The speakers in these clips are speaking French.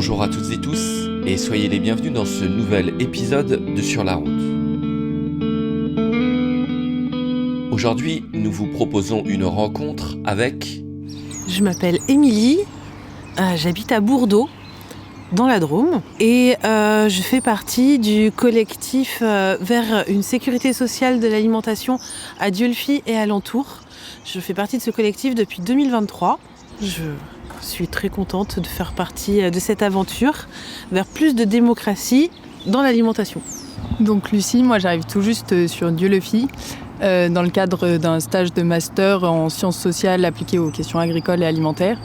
Bonjour à toutes et tous et soyez les bienvenus dans ce nouvel épisode de Sur la route. Aujourd'hui, nous vous proposons une rencontre avec... Je m'appelle Émilie, j'habite à Bourdeau, dans la Drôme, et je fais partie du collectif vers une sécurité sociale de l'alimentation à Dieulefit et alentours. Je fais partie de ce collectif depuis 2023. Je suis très contente de faire partie de cette aventure vers plus de démocratie dans l'alimentation. Donc Lucie, moi j'arrive tout juste sur Dieulefit dans le cadre d'un stage de master en sciences sociales appliquées aux questions agricoles et alimentaires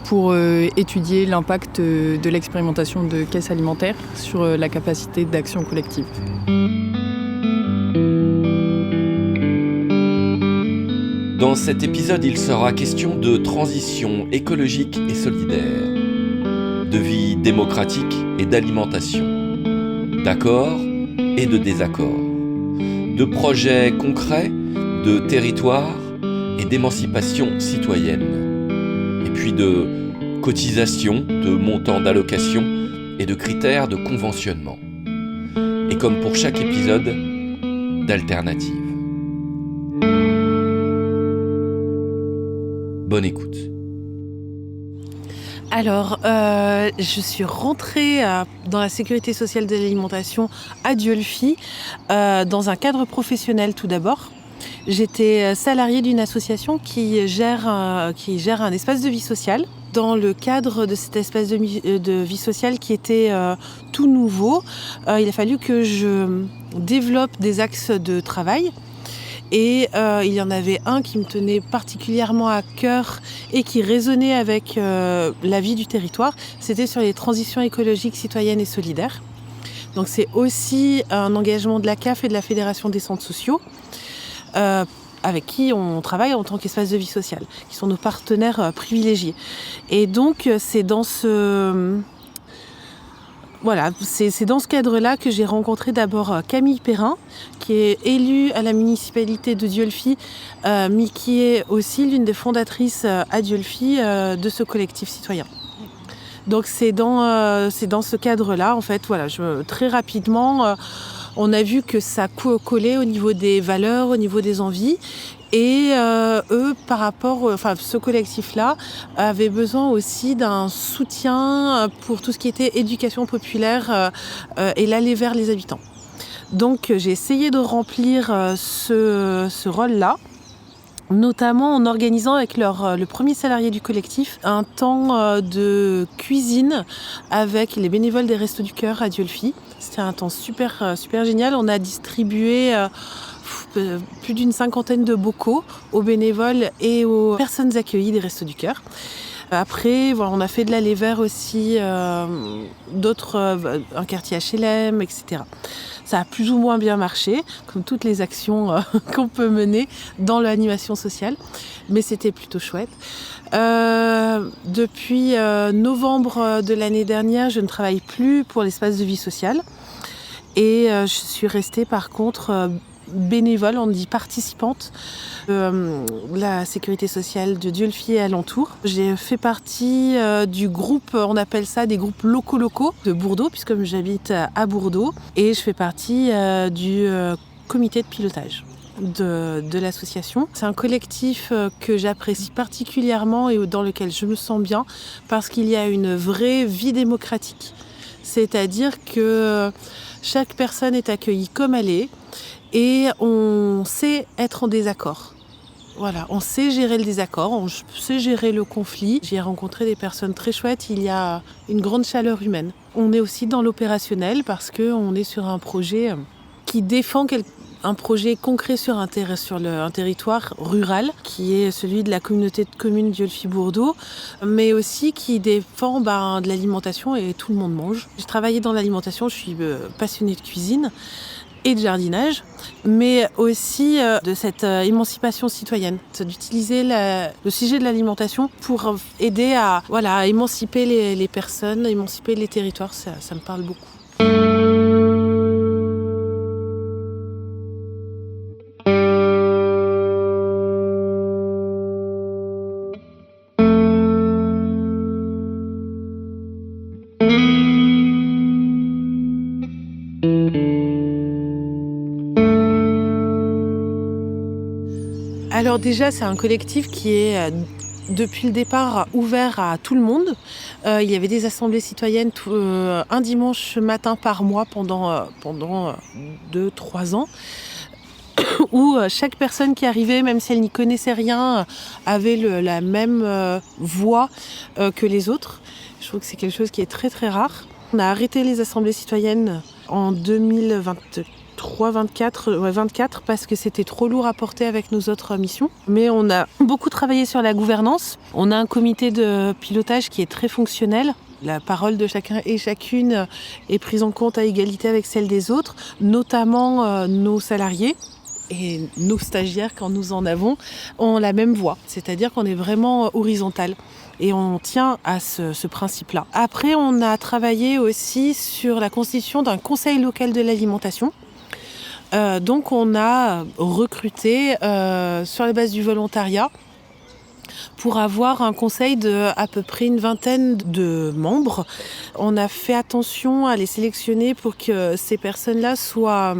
pour étudier l'impact de l'expérimentation de caisses alimentaires sur la capacité d'action collective. Dans cet épisode, il sera question de transition écologique et solidaire, de vie démocratique et d'alimentation, d'accords et de désaccords, de projets concrets, de territoires et d'émancipation citoyenne, et puis de cotisations, de montants d'allocation et de critères de conventionnement. Et comme pour chaque épisode, d'alternatives. Bonne écoute. Alors, je suis rentrée dans la sécurité sociale de l'alimentation à Dieulefit dans un cadre professionnel tout d'abord. J'étais salariée d'une association qui gère un espace de vie sociale. Dans le cadre de cet espace de vie sociale qui était tout nouveau, il a fallu que je développe des axes de travail. Et il y en avait un qui me tenait particulièrement à cœur et qui résonnait avec la vie du territoire. C'était sur les transitions écologiques, citoyennes et solidaires. Donc c'est aussi un engagement de la CAF et de la Fédération des centres sociaux, avec qui on travaille en tant qu'espace de vie sociale, qui sont nos partenaires privilégiés. Et donc c'est dans ce cadre-là que j'ai rencontré d'abord Camille Perrin, qui est élue à la municipalité de Dieulefit, mais qui est aussi l'une des fondatrices à Dieulefit de ce collectif citoyen. Donc c'est dans ce cadre-là, en fait, très rapidement, on a vu que ça collait au niveau des valeurs, au niveau des envies. Et eux, ce collectif-là avait besoin aussi d'un soutien pour tout ce qui était éducation populaire et l'aller vers les habitants. Donc j'ai essayé de remplir ce rôle-là, notamment en organisant avec le premier salarié du collectif un temps de cuisine avec les bénévoles des Restos du Cœur à Dieulefit. C'était un temps super génial. On a distribué plus d'une 50aine de bocaux aux bénévoles et aux personnes accueillies des Restos du Cœur. Après, on a fait de l'allée vert aussi, un quartier HLM, etc. Ça a plus ou moins bien marché, comme toutes les actions qu'on peut mener dans l'animation sociale, mais c'était plutôt chouette. Depuis novembre de l'année dernière, je ne travaille plus pour l'espace de vie sociale et je suis restée par contre bénévole, on dit participante, la sécurité sociale de Dieulefit et alentours. J'ai fait partie du groupe, on appelle ça des groupes locaux de Bourdeau, puisque j'habite à Bourdeau, et je fais partie du comité de pilotage de l'association. C'est un collectif que j'apprécie particulièrement et dans lequel je me sens bien, parce qu'il y a une vraie vie démocratique. C'est-à-dire que chaque personne est accueillie comme elle est, et on sait être en désaccord. Voilà, on sait gérer le désaccord, on sait gérer le conflit. J'ai rencontré des personnes très chouettes, il y a une grande chaleur humaine. On est aussi dans l'opérationnel parce qu'on est sur un projet qui défend un projet concret sur un territoire rural, qui est celui de la communauté de communes Dieulefit-Bourdeau, mais aussi qui défend de l'alimentation et tout le monde mange. J'ai travaillé dans l'alimentation, je suis passionnée de cuisine et de jardinage, mais aussi de cette émancipation citoyenne, d'utiliser le sujet de l'alimentation pour aider à émanciper les personnes, émanciper les territoires, ça me parle beaucoup. Alors déjà, c'est un collectif qui est depuis le départ ouvert à tout le monde. Il y avait des assemblées citoyennes un dimanche matin par mois pendant 2-3 ans. Où chaque personne qui arrivait, même si elle n'y connaissait rien, avait la même voix que les autres. Je trouve que c'est quelque chose qui est très très rare. On a arrêté les assemblées citoyennes en 2023-24 parce que c'était trop lourd à porter avec nos autres missions. Mais on a beaucoup travaillé sur la gouvernance. On a un comité de pilotage qui est très fonctionnel. La parole de chacun et chacune est prise en compte à égalité avec celle des autres, notamment nos salariés. Et nos stagiaires, quand nous en avons, ont la même voix. C'est-à-dire qu'on est vraiment horizontal. Et on tient à ce principe-là. Après, on a travaillé aussi sur la constitution d'un conseil local de l'alimentation. Donc on a recruté sur la base du volontariat pour avoir un conseil de à peu près une vingtaine de membres. On a fait attention à les sélectionner pour que ces personnes-là soient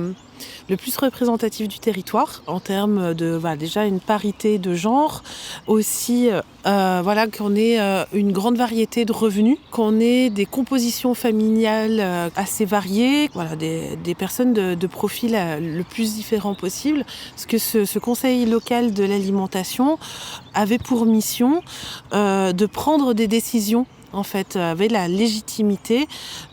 le plus représentatif du territoire en termes de déjà une parité de genre, aussi qu'on ait une grande variété de revenus, qu'on ait des compositions familiales assez variées, des personnes de profil le plus différent possible, parce que ce conseil local de l'alimentation avait pour mission de prendre des décisions, en fait, avait la légitimité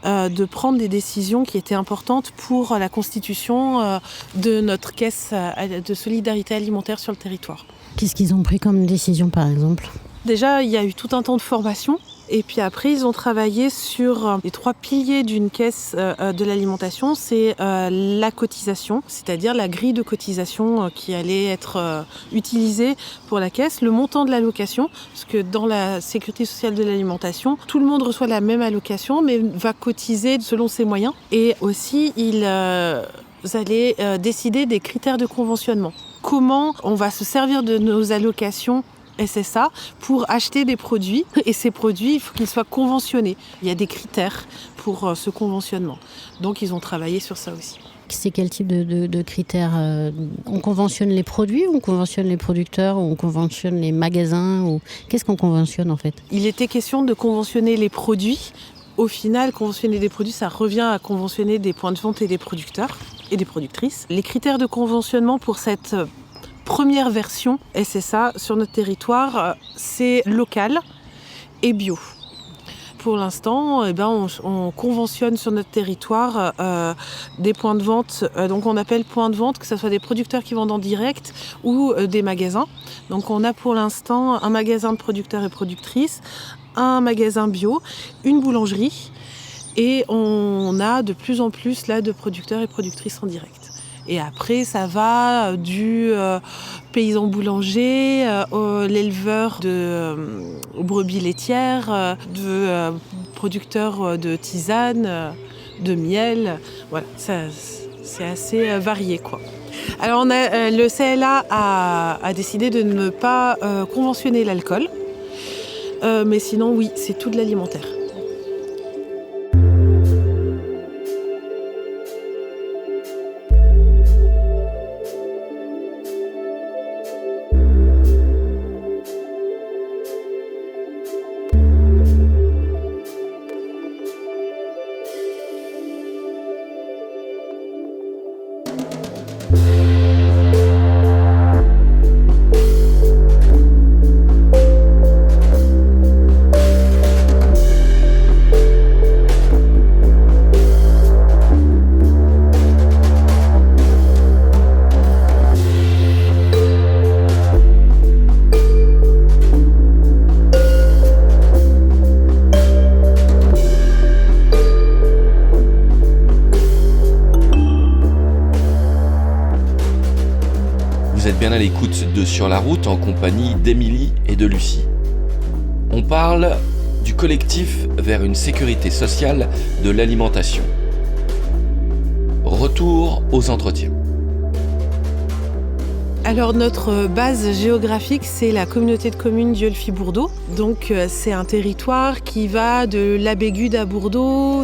de prendre des décisions qui étaient importantes pour la constitution de notre caisse de solidarité alimentaire sur le territoire. Qu'est-ce qu'ils ont pris comme décision, par exemple ? Déjà, il y a eu tout un temps de formation. Et puis après, ils ont travaillé sur les 3 piliers d'une caisse de l'alimentation. C'est la cotisation, c'est-à-dire la grille de cotisation qui allait être utilisée pour la caisse, le montant de l'allocation, parce que dans la sécurité sociale de l'alimentation, tout le monde reçoit la même allocation, mais va cotiser selon ses moyens. Et aussi, ils allaient décider des critères de conventionnement. Comment on va se servir de nos allocations SSA pour acheter des produits, et ces produits, il faut qu'ils soient conventionnés. Il y a des critères pour ce conventionnement. Donc ils ont travaillé sur ça aussi. C'est quel type de critères ? On conventionne les produits, ou on conventionne les producteurs, ou on conventionne les magasins, ou qu'est-ce qu'on conventionne en fait ? Il était question de conventionner les produits. Au final, conventionner des produits, ça revient à conventionner des points de vente et des producteurs et des productrices. Les critères de conventionnement pour cette première version SSA sur notre territoire, c'est local et bio. Pour l'instant, on conventionne sur notre territoire des points de vente. Donc on appelle points de vente, que ce soit des producteurs qui vendent en direct ou des magasins. Donc on a pour l'instant un magasin de producteurs et productrices, un magasin bio, une boulangerie, et on a de plus en plus là de producteurs et productrices en direct. Et après, ça va du paysan boulanger, l'éleveur de brebis laitières, de producteurs de tisane, de miel. Voilà, c'est assez varié, quoi. Alors, le CLA a décidé de ne pas conventionner l'alcool. Mais sinon, oui, c'est tout de l'alimentaire. Vous êtes bien à l'écoute de Sur la route en compagnie d'Émilie et de Lucie. On parle du collectif vers une sécurité sociale de l'alimentation. Retour aux entretiens. Alors notre base géographique, c'est la communauté de communes Dieulefit-Bourdeaux. Donc c'est un territoire qui va de la Bégude à Bourdeaux,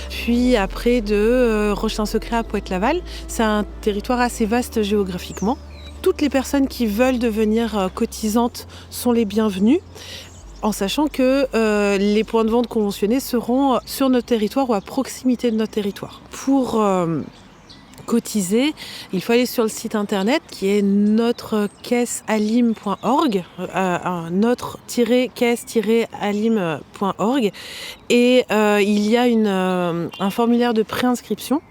puis après de Roche-Saint-Secret à Pointe-Laval. C'est un territoire assez vaste géographiquement. toutes les personnes qui veulent devenir cotisantes sont les bienvenues, en sachant que les points de vente conventionnés seront sur notre territoire ou à proximité de notre territoire. Pour cotiser, il faut aller sur le site internet qui est notre-caisse-alim.org, notre-caisse-alim.org, et il y a un formulaire de préinscription.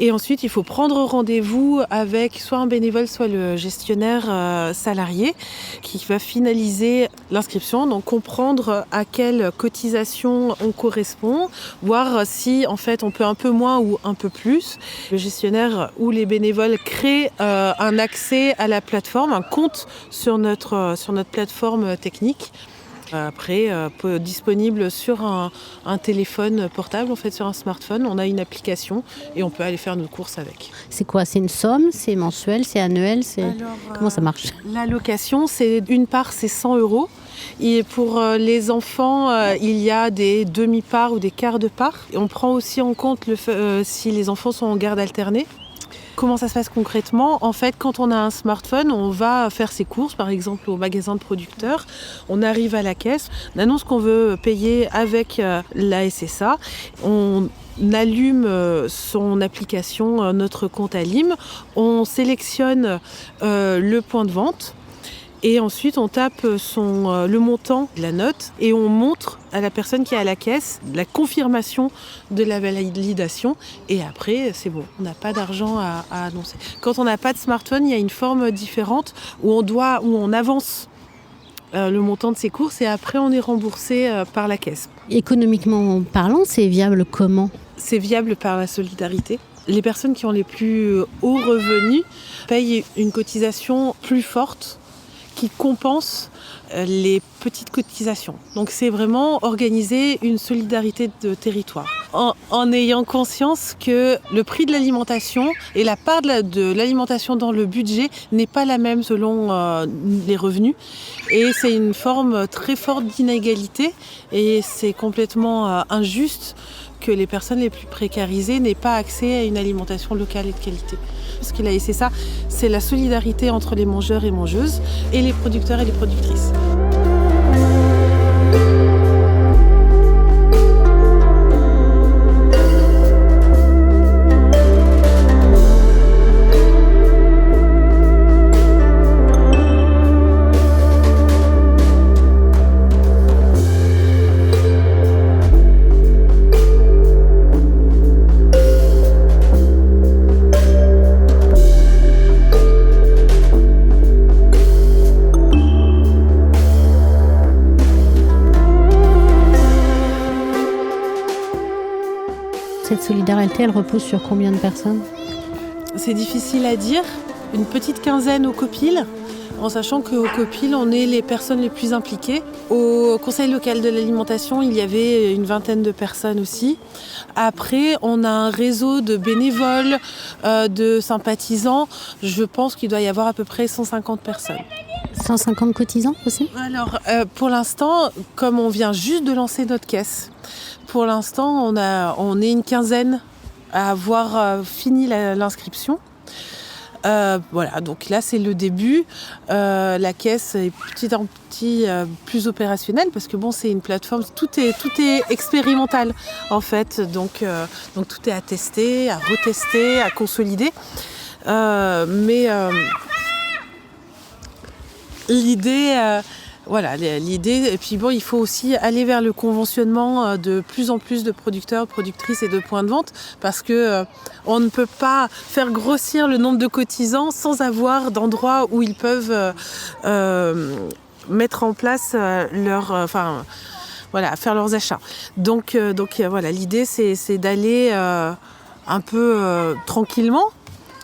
Et ensuite, il faut prendre rendez-vous avec soit un bénévole, soit le gestionnaire salarié qui va finaliser l'inscription, donc comprendre à quelle cotisation on correspond, voir si en fait on peut un peu moins ou un peu plus. Le gestionnaire ou les bénévoles créent un accès à la plateforme, un compte sur notre plateforme technique. Après, disponible sur un téléphone portable, en fait sur un smartphone, on a une application et on peut aller faire nos courses avec. C'est quoi? C'est une somme? C'est mensuel? C'est annuel? Comment ça marche? L'allocation, une part, c'est 100 €. Et pour les enfants, il y a des demi-parts ou des quarts de part. Et on prend aussi en compte si les enfants sont en garde alternée. Comment ça se passe concrètement? En fait, quand on a un smartphone, on va faire ses courses, par exemple au magasin de producteurs. On arrive à la caisse, on annonce qu'on veut payer avec la SSA. On allume son application, notre compte Alim. On sélectionne le point de vente. Et ensuite, on tape le montant de la note et on montre à la personne qui est à la caisse la confirmation de la validation. Et après, c'est bon, on n'a pas d'argent à annoncer. Quand on n'a pas de smartphone, il y a une forme différente où on avance le montant de ses courses et après, on est remboursé par la caisse. Économiquement parlant, c'est viable comment? C'est viable par la solidarité. Les personnes qui ont les plus hauts revenus payent une cotisation plus forte qui compense les petites cotisations. Donc c'est vraiment organiser une solidarité de territoire. En ayant conscience que le prix de l'alimentation et la part de l'alimentation dans le budget n'est pas la même selon les revenus. Et c'est une forme très forte d'inégalité et c'est complètement injuste que les personnes les plus précarisées n'aient pas accès à une alimentation locale et de qualité. Ce qu'il a essayé ça, c'est la solidarité entre les mangeurs et mangeuses et les producteurs et les productrices. Cette solidarité, elle repose sur combien de personnes? C'est difficile à dire. Une petite quinzaine au COPIL, en sachant qu'au COPIL, on est les personnes les plus impliquées. Au Conseil local de l'alimentation, il y avait une vingtaine de personnes aussi. Après, on a un réseau de bénévoles, de sympathisants. Je pense qu'il doit y avoir à peu près 150 personnes. 150 cotisants aussi? Alors, pour l'instant, comme on vient juste de lancer notre caisse, pour l'instant, on est une quinzaine à avoir fini l'inscription. Voilà, donc là c'est le début. La caisse est petit à petit plus opérationnelle parce que bon, c'est une plateforme, tout est expérimental en fait, donc tout est à tester, à retester, à consolider. Mais l'idée. Voilà, l'idée, et puis bon, il faut aussi aller vers le conventionnement de plus en plus de producteurs, productrices et de points de vente parce que on ne peut pas faire grossir le nombre de cotisants sans avoir d'endroits où ils peuvent mettre en place faire leurs achats. Donc voilà, l'idée c'est d'aller un peu tranquillement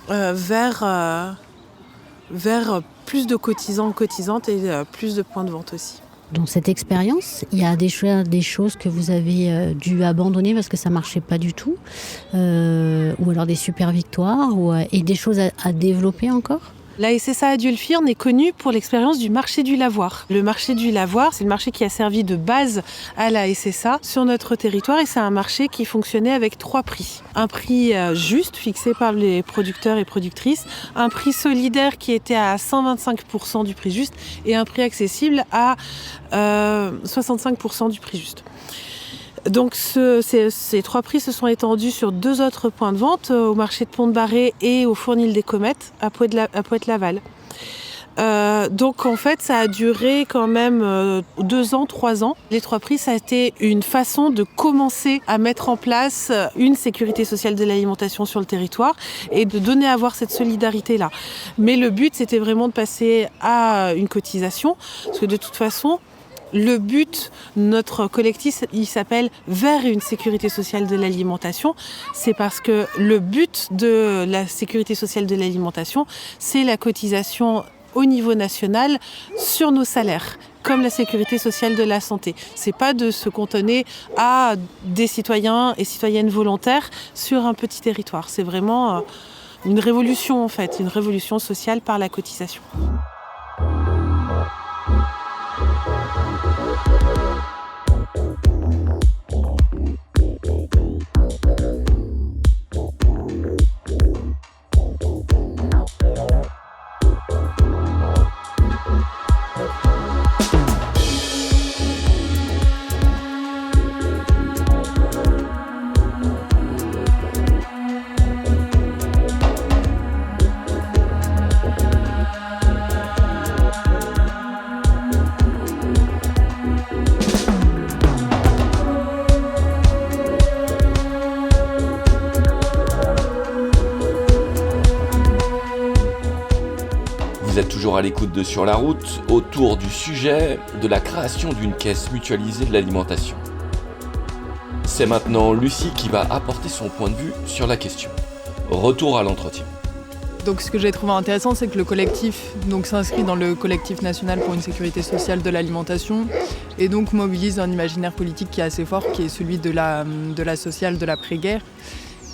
vers plus de cotisants, cotisantes et plus de points de vente aussi. Dans cette expérience, il y a des choses que vous avez dû abandonner parce que ça ne marchait pas du tout, ou alors des super victoires, et des choses à développer encore? La SSA à Dieulefierne est connue pour l'expérience du marché du lavoir. Le marché du lavoir, c'est le marché qui a servi de base à la SSA sur notre territoire et c'est un marché qui fonctionnait avec 3 prix. Un prix juste, fixé par les producteurs et productrices, un prix solidaire qui était à 125% du prix juste et un prix accessible à 65% du prix juste. Donc ces 3 prix se sont étendus sur 2 autres points de vente, au marché de Pont-de-Barré et au Fournil des Comètes, à Poète-Laval. Donc en fait ça a duré quand même 2 ans, 3 ans. Les 3 prix, ça a été une façon de commencer à mettre en place une sécurité sociale de l'alimentation sur le territoire et de donner à voir cette solidarité-là. Mais le but, c'était vraiment de passer à une cotisation, parce que de toute façon, le but, notre collectif, il s'appelle « Vers une sécurité sociale de l'alimentation ». C'est parce que le but de la sécurité sociale de l'alimentation, c'est la cotisation au niveau national sur nos salaires, comme la sécurité sociale de la santé. C'est pas de se cantonner à des citoyens et citoyennes volontaires sur un petit territoire. C'est vraiment une révolution en fait, une révolution sociale par la cotisation. Vous êtes toujours à l'écoute de Sur la route, autour du sujet de la création d'une caisse mutualisée de l'alimentation. C'est maintenant Lucie qui va apporter son point de vue sur la question. Retour à l'entretien. Donc ce que j'ai trouvé intéressant, c'est que le collectif s'inscrit dans le collectif national pour une sécurité sociale de l'alimentation et donc mobilise un imaginaire politique qui est assez fort, qui est celui de la sociale de l'après-guerre.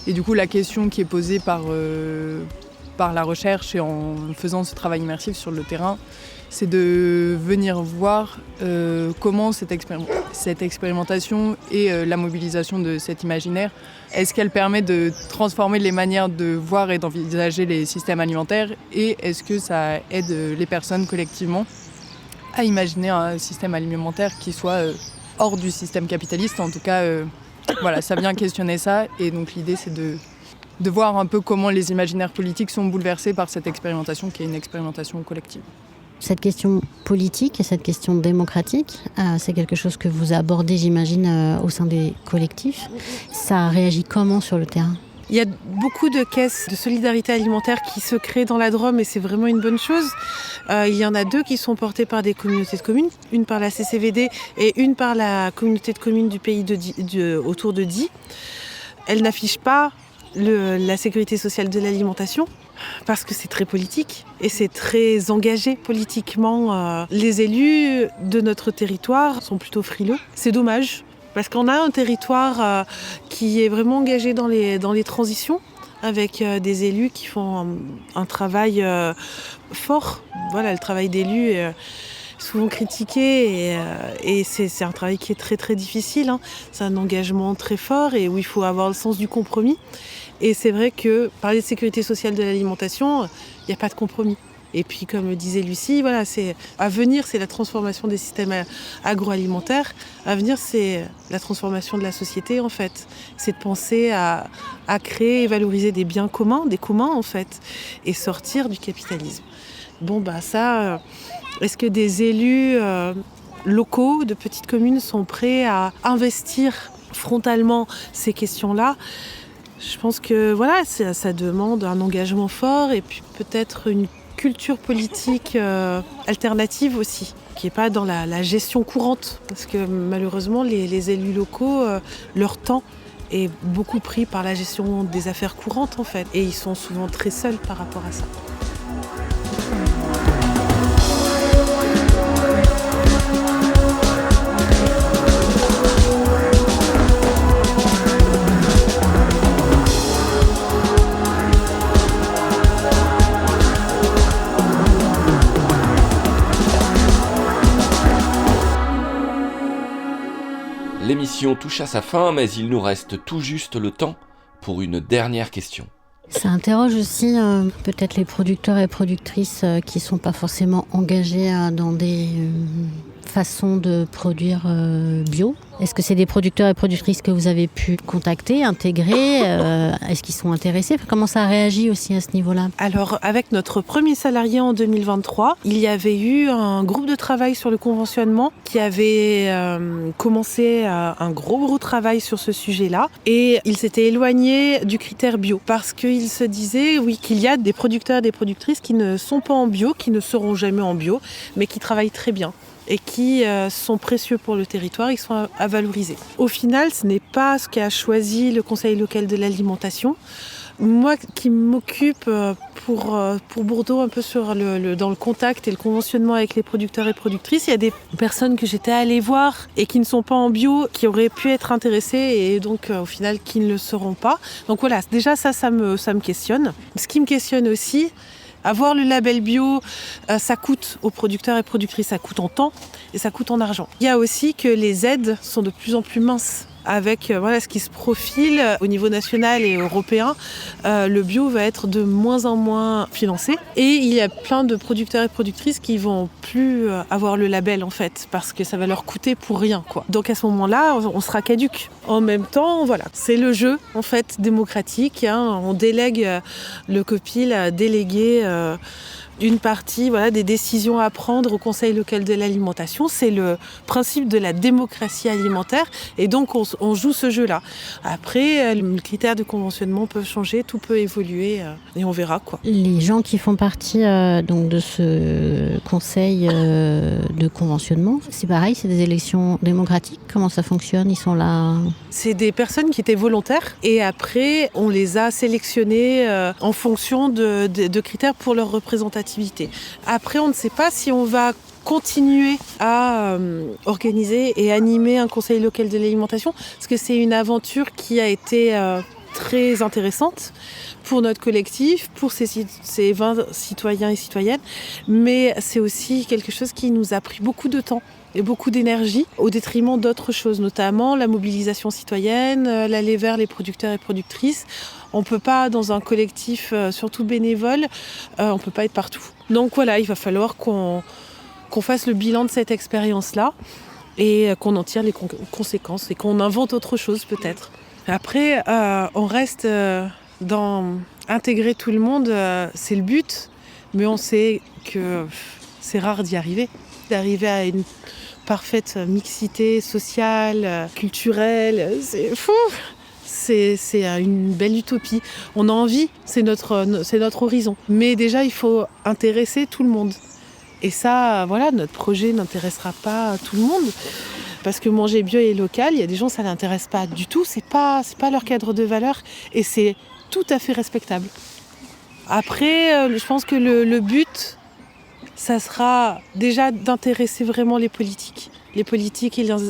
Et du coup, la question qui est posée par la recherche et en faisant ce travail immersif sur le terrain, c'est de venir voir comment cette expérimentation et la mobilisation de cet imaginaire, est-ce qu'elle permet de transformer les manières de voir et d'envisager les systèmes alimentaires et est-ce que ça aide les personnes collectivement à imaginer un système alimentaire qui soit hors du système capitaliste. En tout cas, voilà, ça vient questionner ça et donc l'idée c'est de voir un peu comment les imaginaires politiques sont bouleversés par cette expérimentation qui est une expérimentation collective. Cette question politique et cette question démocratique, c'est quelque chose que vous abordez, j'imagine, au sein des collectifs. Ça réagit comment sur le terrain ? Il y a beaucoup de caisses de solidarité alimentaire qui se créent dans la Drôme et c'est vraiment une bonne chose. Il y en a 2 qui sont portées par des communautés de communes, une par la CCVD et une par la communauté de communes du pays autour de Die. Elles n'affichent pas la sécurité sociale de l'alimentation parce que c'est très politique et c'est très engagé politiquement. Les élus de notre territoire sont plutôt frileux. C'est dommage parce qu'on a un territoire qui est vraiment engagé dans les transitions avec des élus qui font un travail fort. Voilà, le travail d'élu est souvent critiqué et c'est un travail qui est très très difficile. Hein. C'est un engagement très fort et où il faut avoir le sens du compromis. Et c'est vrai que parler de sécurité sociale de l'alimentation, il n'y a pas de compromis. Et puis comme disait Lucie, voilà, à venir c'est la transformation des systèmes agroalimentaires. À venir c'est la transformation de la société en fait. C'est de penser à créer et valoriser des biens communs, des communs en fait, et sortir du capitalisme. Bon ça, est-ce que des élus locaux de petites communes sont prêts à investir frontalement ces questions-là ? Je pense que voilà, ça demande un engagement fort et puis peut-être une culture politique alternative aussi, qui n'est pas dans la gestion courante. Parce que malheureusement, les élus locaux, leur temps est beaucoup pris par la gestion des affaires courantes en fait. Et ils sont souvent très seuls par rapport à ça. L'émission touche à sa fin, mais il nous reste tout juste le temps pour une dernière question. Ça interroge aussi peut-être les producteurs et productrices qui ne sont pas forcément engagés dans des façons de produire bio. Est-ce que c'est des producteurs et productrices que vous avez pu contacter, intégrer Est-ce qu'ils sont intéressés? Comment ça réagit aussi à ce niveau-là? Alors, avec notre premier salarié en 2023, il y avait eu un groupe de travail sur le conventionnement qui avait commencé un gros travail sur ce sujet-là. Et il s'était éloigné du critère bio parce qu'il se disait, oui, qu'il y a des producteurs et des productrices qui ne sont pas en bio, qui ne seront jamais en bio, mais qui travaillent très bien et qui sont précieux pour le territoire, ils sont à valoriser. Au final, ce n'est pas ce qu'a choisi le Conseil local de l'alimentation. Moi qui m'occupe pour Bordeaux un peu dans le contact et le conventionnement avec les producteurs et productrices, il y a des personnes que j'étais allée voir et qui ne sont pas en bio, qui auraient pu être intéressées et donc au final qui ne le seront pas. Donc voilà, déjà ça me questionne. Ce qui me questionne aussi, avoir le label bio, ça coûte aux producteurs et productrices, ça coûte en temps et ça coûte en argent. Il y a aussi que les aides sont de plus en plus minces. Avec ce qui se profile au niveau national et européen, le bio va être de moins en moins financé. Et il y a plein de producteurs et productrices qui vont plus avoir le label en fait, parce que ça va leur coûter pour rien, quoi. Donc à ce moment-là, on sera caduque. En même temps, voilà, c'est le jeu en fait démocratique. On délègue le COPIL à déléguer une partie des décisions à prendre au Conseil local de l'alimentation. C'est le principe de la démocratie alimentaire et donc on joue ce jeu-là. Après, les critères de conventionnement peuvent changer, tout peut évoluer et on verra quoi. Les gens qui font partie donc de ce Conseil de conventionnement, c'est pareil, c'est des élections démocratiques. Comment ça fonctionne? Ils sont là? C'est des personnes qui étaient volontaires et après on les a sélectionnés en fonction de critères pour leur représentativité. Après, on ne sait pas si on va continuer à organiser et animer un conseil local de l'alimentation, parce que c'est une aventure qui a été très intéressante pour notre collectif, pour ces 20 citoyens et citoyennes, mais c'est aussi quelque chose qui nous a pris beaucoup de temps et beaucoup d'énergie au détriment d'autres choses, notamment la mobilisation citoyenne, l'aller vers les producteurs et productrices. On ne peut pas, dans un collectif surtout bénévole, on ne peut pas être partout. Donc voilà, il va falloir qu'on fasse le bilan de cette expérience-là et qu'on en tire les conséquences et qu'on invente autre chose peut-être. Après, on reste dans intégrer tout le monde, c'est le but, mais on sait que c'est rare d'y arriver. D'arriver à une parfaite mixité sociale, culturelle, c'est fou. C'est une belle utopie. On a envie, c'est notre horizon. Mais déjà, il faut intéresser tout le monde. Et ça, notre projet n'intéressera pas tout le monde. Parce que manger bio et local, il y a des gens, ça ne l'intéresse pas du tout. C'est pas leur cadre de valeur. Et c'est tout à fait respectable. Après, je pense que le but, ça sera déjà d'intéresser vraiment les politiques et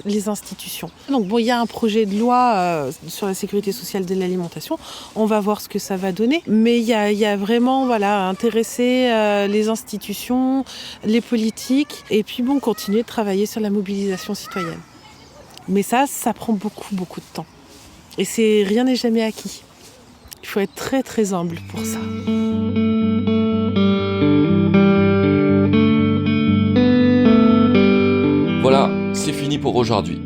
les institutions. Donc il y a un projet de loi sur la sécurité sociale de l'alimentation. On va voir ce que ça va donner. Mais il y a vraiment intéresser les institutions, les politiques, et puis continuer de travailler sur la mobilisation citoyenne. Mais ça prend beaucoup de temps. Et rien n'est jamais acquis. Il faut être très très humble pour ça. Voilà, c'est fini pour aujourd'hui.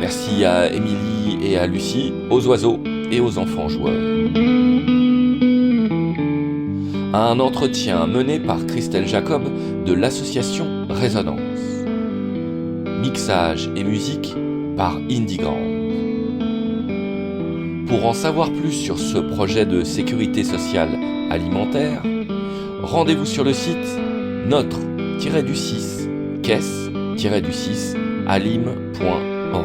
Merci à Émilie et à Lucie, aux oiseaux et aux enfants joueurs. Un entretien mené par Christelle Jacob de l'association Résonance. Mixage et musique par Indigrand. Pour en savoir plus sur ce projet de sécurité sociale alimentaire, rendez-vous sur le site notre-du6 caisse-du6 alim.org.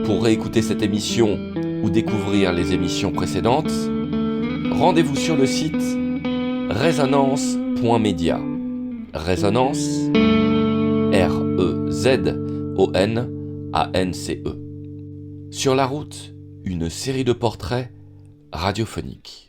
Pour réécouter cette émission ou découvrir les émissions précédentes, rendez-vous sur le site resonance.media. Résonance, REZONANCE. Sur la route, une série de portraits radiophoniques.